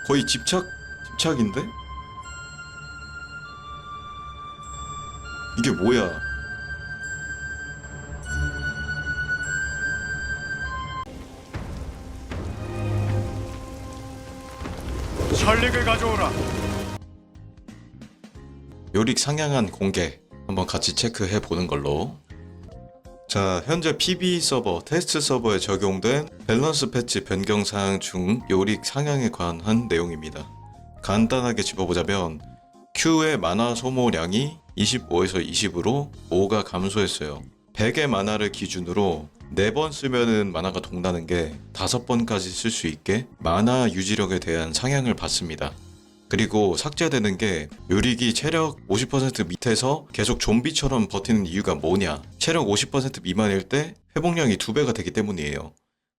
거의 집착인데? 이게 뭐야? 전lik을 가져오라. 요릭 상향한 공개 한번 같이 체크해 보는 걸로. 자, 현재 PB 서버, 테스트 서버에 적용된 밸런스 패치 변경 사항 중 요릭 상향에 관한 내용입니다. 간단하게 짚어보자면 Q의 만화 소모량이 25에서 20으로 5가 감소했어요. 100의 만화를 기준으로 4번 쓰면은 만화가 동나는 게 5번까지 쓸 수 있게 만화 유지력에 대한 상향을 받습니다. 그리고 삭제되는 게 요릭이 체력 50% 밑에서 계속 좀비처럼 버티는 이유가 뭐냐? 체력 50% 미만일 때 회복량이 2배가 되기 때문이에요.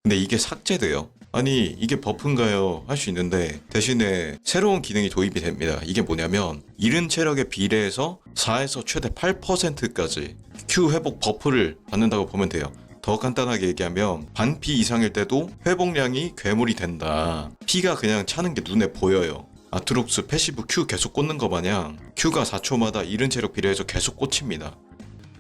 근데 이게 삭제돼요. 아니 이게 버프인가요? 할 수 있는데 대신에 새로운 기능이 도입이 됩니다. 이게 뭐냐면 잃은 체력에 비례해서 4에서 최대 8%까지 Q 회복 버프를 받는다고 보면 돼요. 더 간단하게 얘기하면 반피 이상일 때도 회복량이 괴물이 된다. 피가 그냥 차는 게 눈에 보여요. 아트록스 패시브 Q 계속 꽂는 거 마냥 Q가 4초마다 잃은 체력 비례해서 계속 꽂힙니다.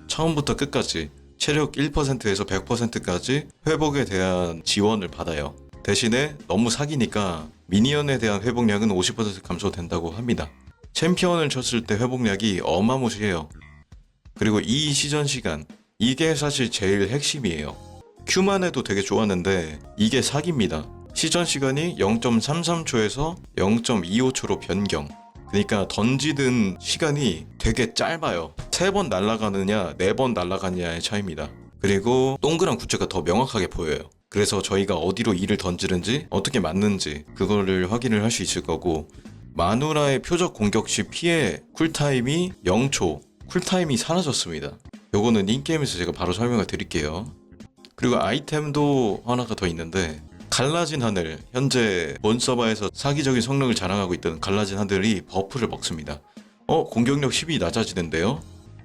처음부터 끝까지 체력 1%에서 100%까지 회복에 대한 지원을 받아요. 대신에 너무 사기니까 미니언에 대한 회복량은 50% 감소된다고 합니다. 챔피언을 쳤을 때 회복량이 어마무시해요. 그리고 이 시전 시간, 이게 사실 제일 핵심이에요. Q만 해도 되게 좋았는데 이게 사기입니다. 시전 시간이 0.33초에서 0.25초로 변경. 그러니까 던지는 시간이 되게 짧아요. 3번 날아가느냐 4번 날아가느냐의 차이입니다. 그리고 동그란 구체가 더 명확하게 보여요. 그래서 저희가 어디로 이를 던지는지 어떻게 맞는지 그거를 확인을 할 수 있을 거고, 마누라의 표적 공격 시 피해 쿨타임이 0초, 쿨타임이 사라졌습니다. 요거는 인게임에서 제가 바로 설명을 드릴게요. 그리고 아이템도 하나가 더 있는데, 갈라진 하늘, 현재 몬서바에서 사기적인 성능을 자랑하고 있던 갈라진 하늘이 버프를 먹습니다. 공격력 10이 낮아지는데요?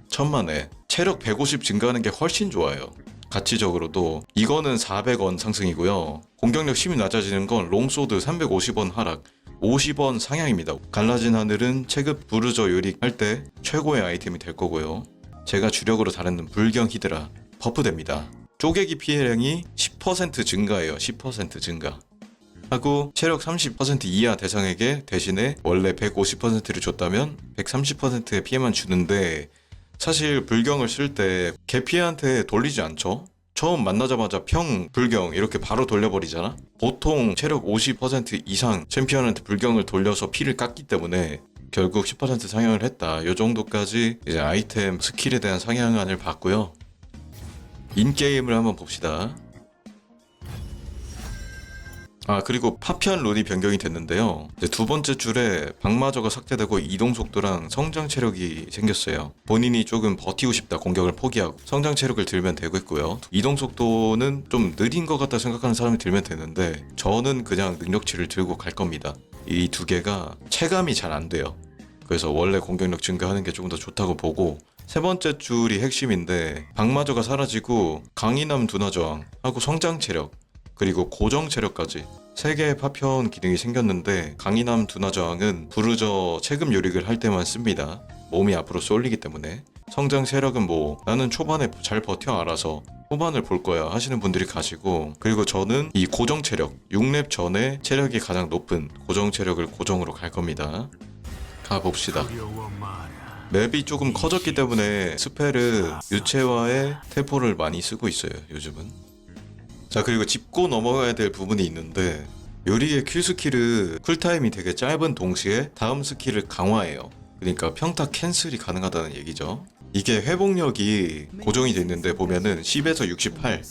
천만에 체력 150 증가하는 게 훨씬 좋아요. 가치적으로도 이거는 400원 상승이고요. 공격력 10이 낮아지는 건 롱소드 350원 하락, 50원 상향입니다. 갈라진 하늘은 체급 부르저 요릭 할 때 최고의 아이템이 될 거고요. 제가 주력으로 다루는 불경 히드라 버프됩니다. 쪼개기 피해량이 10% 증가해요. 10% 증가. 하고 체력 30% 이하 대상에게 대신에 원래 150%를 줬다면 130%의 피해만 주는데, 사실 불경을 쓸 때 개피한테 돌리지 않죠? 처음 만나자마자 평 불경 이렇게 바로 돌려버리잖아? 보통 체력 50% 이상 챔피언한테 불경을 돌려서 피를 깎기 때문에 결국 10% 상향을 했다. 요 정도까지 이제 아이템 스킬에 대한 상향안을 봤고요. 인게임을 한번 봅시다. 그리고 파편 룰이 변경이 됐는데요. 이제 두 번째 줄에 방마저가 삭제되고 이동 속도랑 성장 체력이 생겼어요. 본인이 조금 버티고 싶다, 공격을 포기하고 성장 체력을 들면 되겠고요. 이동 속도는 좀 느린 것 같다 생각하는 사람이 들면 되는데, 저는 그냥 능력치를 들고 갈 겁니다. 이 두 개가 체감이 잘 안 돼요. 그래서 원래 공격력 증가하는 게 조금 더 좋다고 보고, 세 번째 줄이 핵심인데, 방마저가 사라지고 강인함 둔화 저항하고 성장 체력, 그리고 고정 체력까지 3개의 파편 기능이 생겼는데, 강인함 둔화 저항은 부르저 체급 요릭을 할 때만 씁니다. 몸이 앞으로 쏠리기 때문에. 성장 체력은 나는 초반에 잘 버텨 알아서 후반을 볼 거야 하시는 분들이 가시고, 그리고 저는 이 고정 체력, 6렙 전에 체력이 가장 높은 고정 체력을 고정으로 갈 겁니다. 가봅시다. 맵이 조금 커졌기 때문에 스펠은 유채화의 태포를 많이 쓰고 있어요, 요즘은. 자, 그리고 짚고 넘어가야 될 부분이 있는데, 요리의 Q 스킬은 쿨타임이 되게 짧은 동시에 다음 스킬을 강화해요. 그러니까 평타 캔슬이 가능하다는 얘기죠. 이게 회복력이 고정이 돼 있는데 보면은 10에서 68,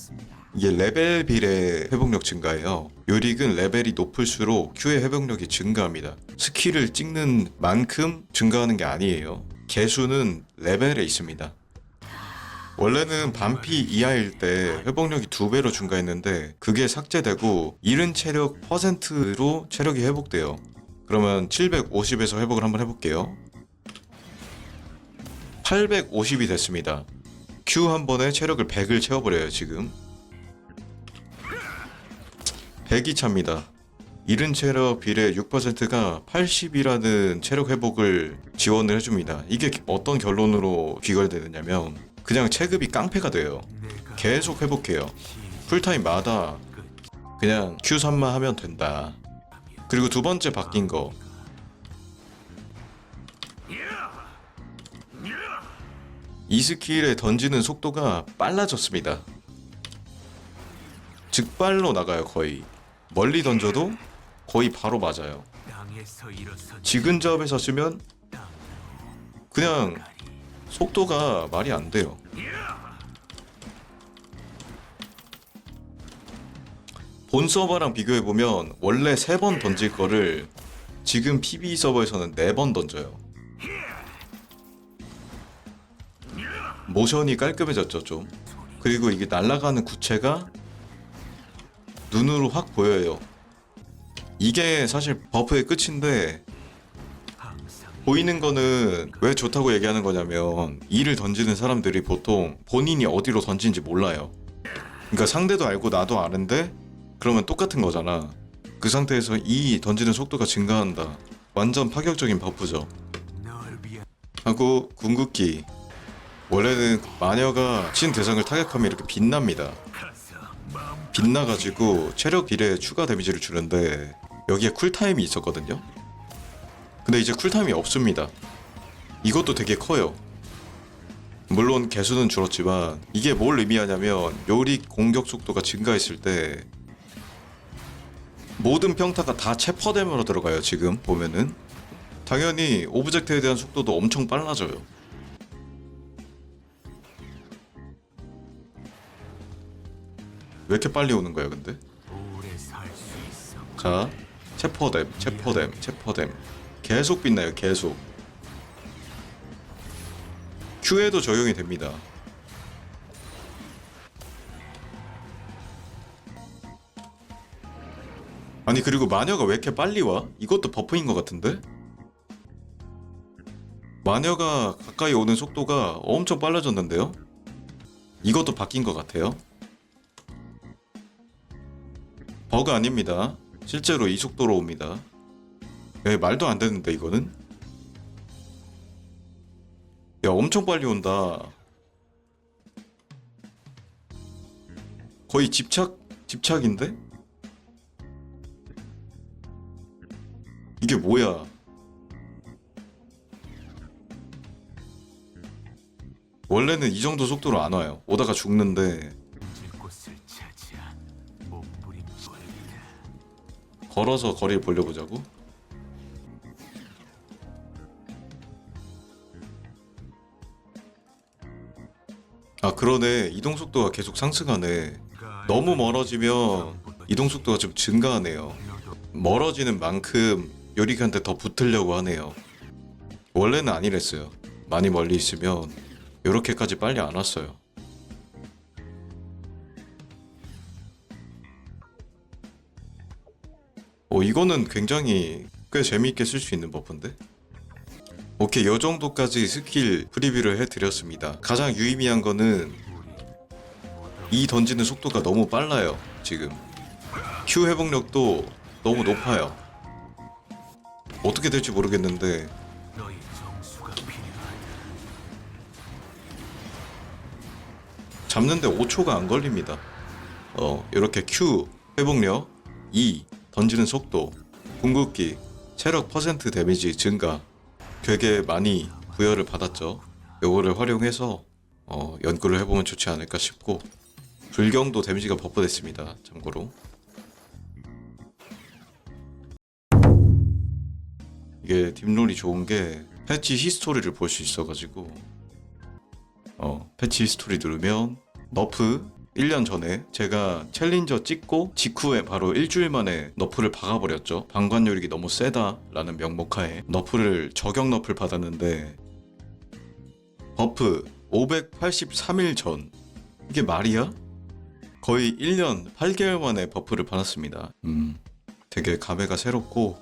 이게 레벨 비례 회복력 증가예요. 요릭은 레벨이 높을수록 Q의 회복력이 증가합니다. 스킬을 찍는 만큼 증가하는 게 아니에요. 개수는 레벨에 있습니다. 원래는 반피 이하일 때 회복력이 2배로 증가했는데 그게 삭제되고 잃은 체력 %로 체력이 회복돼요. 그러면 750에서 회복을 한번 해볼게요. 850이 됐습니다. Q 한 번에 체력을 100을 채워버려요. 지금 100이 찹니다. 잃은 체력 비례 6%가 80이라는 체력 회복을 지원을 해줍니다. 이게 어떤 결론으로 귀결되느냐면 그냥 체급이 깡패가 돼요. 계속 회복해요. 풀타임마다 그냥 Q3만 하면 된다. 그리고 두 번째 바뀐 거, 이 스킬에 던지는 속도가 빨라졌습니다. 즉발로 나가요. 거의 멀리 던져도 거의 바로 맞아요. 지근접에서 쓰면 그냥 속도가 말이 안 돼요. 본 서버랑 비교해보면 원래 3번 던질 거를 지금 PB 서버에서는 4번 던져요. 모션이 깔끔해졌죠 좀. 그리고 이게 날아가는 구체가 눈으로 확 보여요. 이게 사실 버프의 끝인데, 보이는 거는 왜 좋다고 얘기하는 거냐면 이를 던지는 사람들이 보통 본인이 어디로 던진지 몰라요. 그러니까 상대도 알고 나도 아는데 그러면 똑같은 거잖아. 그 상태에서 이 던지는 속도가 증가한다. 완전 파격적인 버프죠. 하고 궁극기, 원래는 마녀가 신 대상을 타격하면 이렇게 빛납니다. 빛나가지고 체력 비례 추가 데미지를 주는데 여기에 쿨타임이 있었거든요. 근데 이제 쿨타임이 없습니다. 이것도 되게 커요. 물론 개수는 줄었지만 이게 뭘 의미하냐면 요리 공격 속도가 증가했을 때 모든 평타가 다 체퍼댐으로 들어가요. 지금 보면은 당연히 오브젝트에 대한 속도도 엄청 빨라져요. 왜 이렇게 빨리 오는 거야 근데? 자, 체퍼댐 계속 빛나요. 계속 Q에도 적용이 됩니다. 아니 그리고 마녀가 왜 이렇게 빨리 와? 이것도 버프인 것 같은데? 마녀가 가까이 오는 속도가 엄청 빨라졌는데요? 이것도 바뀐 것 같아요. 버그 아닙니다. 실제로 이 속도로 옵니다. 에, 말도 안 되는데 이거는? 야, 엄청 빨리 온다. 거의 집착인데? 이게 뭐야? 원래는 이 정도 속도로 안 와요. 오다가 죽는데 걸어서 거리를 벌려보자고? 아 그러네. 이동속도가 계속 상승하네. 너무 멀어지면 이동속도가 좀 증가하네요. 멀어지는 만큼 요리한테 더 붙으려고 하네요. 원래는 아니랬어요. 많이 멀리 있으면 요렇게까지 빨리 안 왔어요. 이거는 굉장히 꽤 재미있게 쓸 수 있는 버프인데? 오케이, 요 정도까지 스킬 프리뷰를 해드렸습니다. 가장 유의미한 거는 이 던지는 속도가 너무 빨라요. 지금 Q 회복력도 너무 높아요. 어떻게 될지 모르겠는데 잡는데 5초가 안 걸립니다. 이렇게 Q 회복력, E 던지는 속도, 궁극기, 체력 퍼센트 데미지 증가 되게 많이 부여를 받았죠. 요거를 활용해서 연구를 해보면 좋지 않을까 싶고, 불경도 데미지가 버프됐습니다. 참고로 이게 딥롤이 좋은 게 패치 히스토리를 볼 수 있어가지고 패치 히스토리 누르면 너프 1년 전에 제가 챌린저 찍고 직후에 바로 일주일 만에 너프를 박아버렸죠. 방관 요lik이 너무 세다 라는 명목하에 너프를 저격 너프를 받았는데 버프 583일 전, 이게 말이야? 거의 1년 8개월 만에 버프를 받았습니다. 되게 감회가 새롭고